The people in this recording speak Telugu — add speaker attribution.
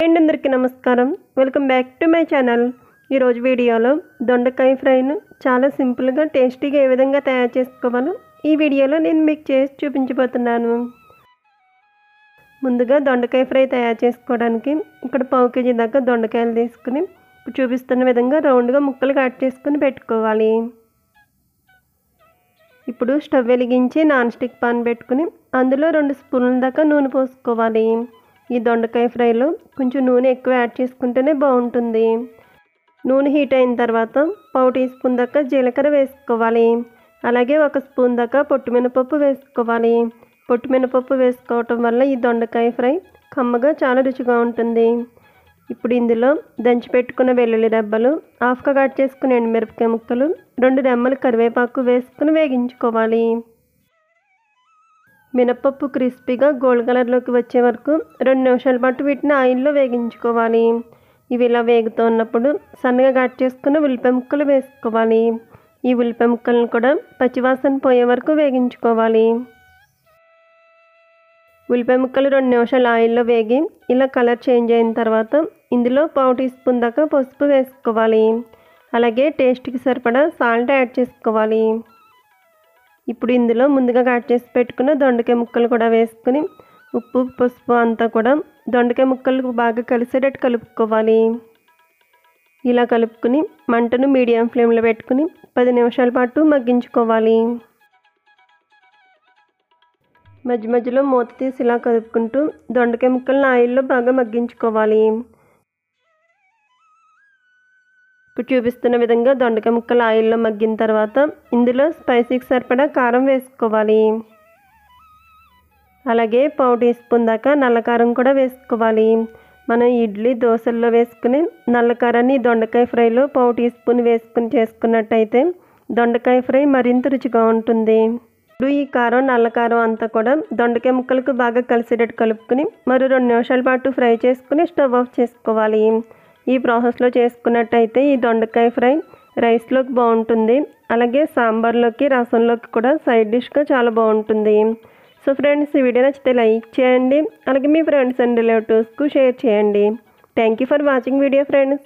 Speaker 1: అందరికీ నమస్కారం. Welcome back to my channel. ఈరోజు వీడియోలో దొండకాయ ఫ్రైను చాలా సింపుల్గా టేస్టీగా ఏ విధంగా తయారు చేసుకోవాలో ఈ వీడియోలో నేను మీకు చేసి చూపించబోతున్నాను. ముందుగా దొండకాయ ఫ్రై తయారు చేసుకోవడానికి ఇక్కడ 1/2 kg దాకా దొండకాయలు తీసుకుని చూపిస్తున్న విధంగా రౌండ్గా ముక్కలు కట్ చేసుకుని పెట్టుకోవాలి. ఇప్పుడు స్టవ్ వెలిగించి నాన్ స్టిక్ పాన్ పెట్టుకుని అందులో 2 స్పూన్ల దాకా నూనె పోసుకోవాలి. ఈ దొండకాయ ఫ్రైలో కొంచెం నూనె ఎక్కువ యాడ్ చేసుకుంటేనే బాగుంటుంది. నూనె హీట్ అయిన తర్వాత 1/2 టీ స్పూన్ దాకా జీలకర్ర వేసుకోవాలి. అలాగే 1 స్పూన్ దాకా పొట్టుమినపప్పు వేసుకోవాలి. పొట్టుమినపప్పు వేసుకోవటం వల్ల ఈ దొండకాయ ఫ్రై కమ్మగా చాలా రుచిగా ఉంటుంది. ఇప్పుడు ఇందులో దంచి పెట్టుకున్న వెల్లుల్లి రెబ్బలు, హాఫ్గా కట్ చేసుకున్న ఎండుమిరపకాయ ముక్కలు, 2 రెమ్మలు కరివేపాకు వేసుకుని వేగించుకోవాలి. మినపప్పు క్రిస్పీగా గోల్డ్ కలర్లోకి వచ్చే వరకు 2 నిమిషాల పాటు వీటిని ఆయిల్లో వేగించుకోవాలి. ఇవి ఇలా వేగుతున్నప్పుడు సన్నగా కట్ చేసుకున్న ఉల్లిపాయ ముక్కలు వేసుకోవాలి. ఈ ఉల్లిపాయ ముక్కలను కూడా పచ్చివాసన పోయే వరకు వేగించుకోవాలి. ఉల్లిపాయ ముక్కలు 2 నిమిషాలు ఆయిల్లో వేగి ఇలా కలర్ చేంజ్ అయిన తర్వాత ఇందులో 1/2 టీ స్పూన్ దాకా పసుపు వేసుకోవాలి. అలాగే టేస్ట్కి సరిపడా సాల్ట్ యాడ్ చేసుకోవాలి. ఇప్పుడు ఇందులో ముందుగా కట్ చేసి పెట్టుకున్న దొండకాయ ముక్కలు కూడా వేసుకుని ఉప్పు పసుపు అంతా కూడా దొండకాయ ముక్కలకు బాగా కలిసేటట్టు కలుపుకోవాలి. ఇలా కలుపుకుని మంటను మీడియం ఫ్లేమ్లో పెట్టుకుని 10 నిమిషాల పాటు మగ్గించుకోవాలి. మధ్య మధ్యలో మూత తీసి ఇలా కలుపుకుంటూ దొండకాయ ముక్కలను ఆయిల్లో బాగా మగ్గించుకోవాలి. ఇప్పుడు చూపిస్తున్న విధంగా దొండకాయ ముక్కలు ఆయిల్లో మగ్గిన తర్వాత ఇందులో స్పైసీకి సరిపడా కారం వేసుకోవాలి. అలాగే 1/2 టీ స్పూన్ దాకా నల్ల కారం కూడా వేసుకోవాలి. మనం ఇడ్లీ దోశల్లో వేసుకుని నల్ల కారాన్ని దొండకాయ ఫ్రైలో 1/2 టీ స్పూన్ వేసుకుని చేసుకున్నట్టయితే దొండకాయ ఫ్రై మరింత రుచిగా ఉంటుంది. ఇప్పుడు ఈ కారం నల్ల కారం అంతా కూడా దొండకాయ ముక్కలకు బాగా కలిసేటట్టు కలుపుకుని మరో 2 నిమిషాల పాటు ఫ్రై చేసుకుని స్టవ్ ఆఫ్ చేసుకోవాలి. ఈ ప్రాసెస్లో చేసుకున్నట్టయితే ఈ దొండకాయ ఫ్రై రైస్లోకి బాగుంటుంది. అలాగే సాంబార్లోకి రసంలోకి కూడా సైడ్ డిష్గా చాలా బాగుంటుంది. సో ఫ్రెండ్స్, ఈ వీడియో నచ్చితే లైక్ చేయండి. అలాగే మీ ఫ్రెండ్స్ అండ్ రిలేటివ్స్కు షేర్ చేయండి. Thank you for watching video friends.